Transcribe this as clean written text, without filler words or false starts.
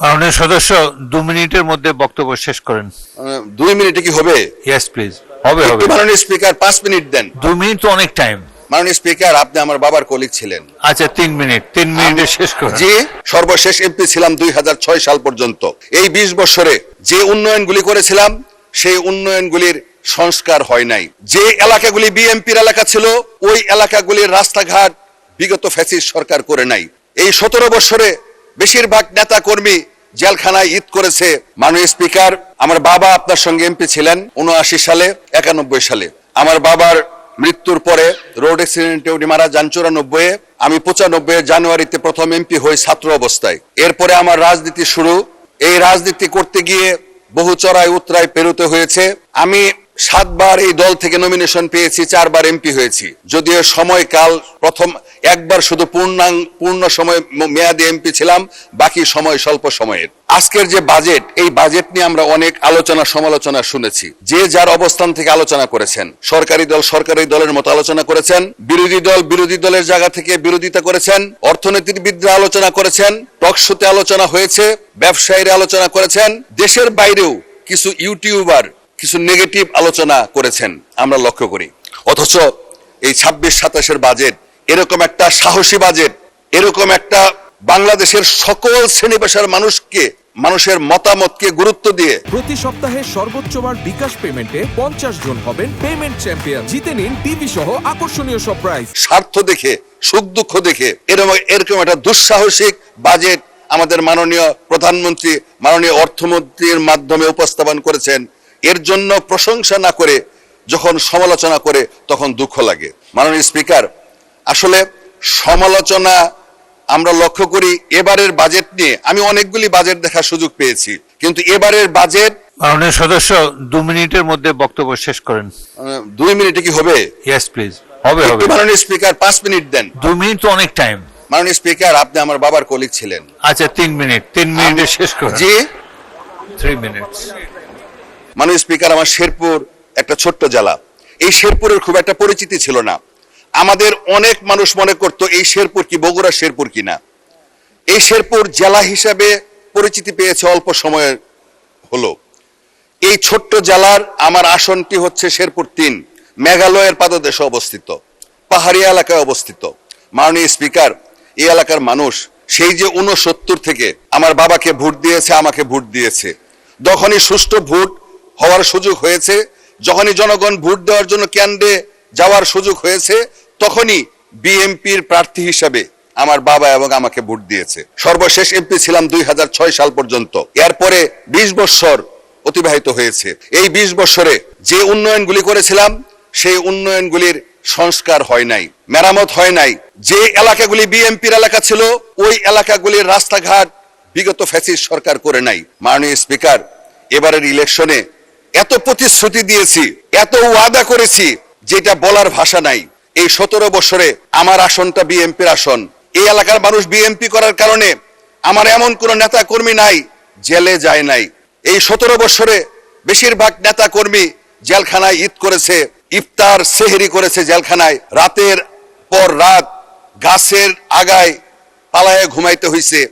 মাননীয় সদস্য 2 মিনিটের মধ্যে বক্তব্য শেষ করেন। 2 মিনিটে কি হবে? ইয়েস প্লিজ, হবে হবে। মাননীয় স্পিকার 5 মিনিট দেন। 2 মিনিট তো অনেক টাইম। মাননীয় স্পিকার, আপনি আমার বাবার কলিগ ছিলেন। আচ্ছা 3 মিনিট, 3 মিনিটে শেষ করেন। জি, সর্বশেষ এমপি ছিলাম 2006 সাল পর্যন্ত। এই 20 বছরে যে উন্নয়নগুলি করেছিলাম সেই উন্নয়নগুলির সংস্কার হয় নাই। যে এলাকাগুলি বিএনপির এলাকা ছিল ওই এলাকাগুলির রাস্তাঘাট বিগত ফ্যাসিস্ট সরকার করে নাই। এই 17 বছরে বেশিরভাগ নেতা কর্মী জেলখানায় ঈদ করেছে। মাননীয় স্পিকার, আমার বাবা আপনার সঙ্গে এমপি ছিলেন 79 সালে, 91 সালে। আমার বাবার মৃত্যুর পরে রোড অ্যাক্সিডেন্টে উনি মারা যান 94-এ। আমি 95 জানুয়ারিতে প্রথম এমপি হই ছাত্র অবস্থায়। এরপরে আমার রাজনীতি শুরু। এই রাজনীতি করতে গিয়ে বহু চড়াই উতরাই পেরোতে হয়েছে। আমি 7 বার এই দল থেকে নমিনেশন পেয়েছি, 4 বার এমপি হয়েছি। যদিও সময়কাল প্রথম একবার শুধু পূর্ণ সময় মেয়াদী এমপি ছিলাম, বাকি সময় স্বল্প সময়ের। আজকের যে বাজেট, এই বাজেট নিয়ে আমরা অনেক আলোচনা সমালোচনা শুনেছি। যে যার অবস্থান থেকে আলোচনা করেছেন। সরকারি দল সরকারি দলের মতো আলোচনা করেছেন, বিরোধী দল বিরোধী দলের জায়গা থেকে বিরোধিতা করেছেন, অর্থনীতিবিদরা আলোচনা করেছেন, টকশোতে আলোচনা হয়েছে, ব্যবসায়ীরা আলোচনা করেছেন, দেশের বাইরেও কিছু ইউটিউবার কিছু নেগেটিভ আলোচনা করেছেন আমরা লক্ষ্য করি। অথচ এই 26-27-এর বাজেট, এরকম একটা সাহসী বাজেট, এরকম একটা বাংলাদেশের সকল শ্রেণী পেশার মানুষের মতামতকে গুরুত্ব দিয়ে প্রতি সপ্তাহে সর্বোচ্চবার বিকাশ পেমেন্টে 50 জন হবেন পেমেন্ট চ্যাম্পিয়ন। জিতে নিন টিভি সহ আকর্ষণীয় সব প্রাইজ। স্বার্থ দেখে, সুখ দুঃখ দেখে এরকম একটা দুঃসাহসিক বাজেট আমাদের মাননীয় প্রধানমন্ত্রী, মাননীয় অর্থমন্ত্রীর মাধ্যমে উপস্থাপন করেছেন। এর জন্য প্রশংসা না করে যখন সমালোচনা করে তখন দুঃখ লাগে। মাননীয় স্পিকার, আসলে সমালোচনা আমরা লক্ষ্য করি এবারের বাজেট নিয়ে। আমি অনেকগুলি বাজেট দেখার সুযোগ পেয়েছি, কিন্তু এবারের বাজেট। মাননীয় সদস্য 2 মিনিটের মধ্যে বক্তব্য শেষ করেন। 2 মিনিটে কি হবে? ইয়েস প্লিজ, হবে হবে। মাননীয় স্পিকার 5 মিনিট দেন। 2 মিনিট তো অনেক টাইম। মাননীয় স্পিকার, আপনি আমার বাবার কলিগ ছিলেন। আচ্ছা 3 মিনিট, 3 মিনিটে শেষ করেন। জি, 3 মিনিটস। মাননীয় স্পিকার, আমার শেরপুর একটা ছোট্ট জেলা। এই শেরপুরের খুব একটা পরিচিতি ছিল না। আমাদের অনেক মানুষ মনে করতো এই শেরপুর কি বগুড়া শেরপুর কিনা। এই শেরপুর জেলা হিসাবে পরিচিতি পেয়েছে অল্প সময়ের হলো। এই ছোট্ট জেলার আমার আসনটি হচ্ছে শেরপুর 3, মেঘালয়ের পাদদেশে অবস্থিত, পাহাড়ি এলাকায় অবস্থিত। মাননীয় স্পিকার, এই এলাকার মানুষ সেই যে 69 থেকে আমার বাবাকে ভোট দিয়েছে, আমাকে ভোট দিয়েছে। যখনই সুষ্ঠু ভোট হওয়ার সুযোগ হয়েছে, যখনই জনগণ ভোট দেওয়ার জন্য কেন্দ্রে যাওয়ার সুযোগ হয়েছে, তখনই বিএনপির প্রার্থী হিসাবে আমার বাবা এবং আমাকে ভোট দিয়েছে। সর্বশেষ এমপি ছিলাম 2006 সাল পর্যন্ত। এরপরে 20 বছর অতিবাহিত হয়েছে। এই 20 বছরে যে উন্নয়নগুলি করেছিলাম সেই উন্নয়নগুলির সংস্কার হয় নাই, মেরামত হয় নাই। যে এলাকাগুলি বিএনপির এলাকা ছিল ওই এলাকাগুলির রাস্তাঘাট বিগত ফ্যাসিস্ট সরকার করে নাই। মাননীয় স্পিকার, এবারের ইলেকশনে এত প্রতিশ্রুতি দিয়েছি, এত ওয়াদা করেছি, যেটা বলার ভাষা নাই। এই 17 বছরে আমার আসনটা বিএনপির আসন। এই এলাকার মানুষ বিএনপি করার কারণে আমার এমন কোন নেতা কর্মী নাই জেলে যায় নাই। এই 17 বছরে বেশিরভাগ নেতা কর্মী জেলখানায় ঈদ করেছে, ইফতার সেহরি করেছে জেলখানায়। রাতের পর রাত গাছের আগায় পালায়ে ঘুমাইতে হয়েছে।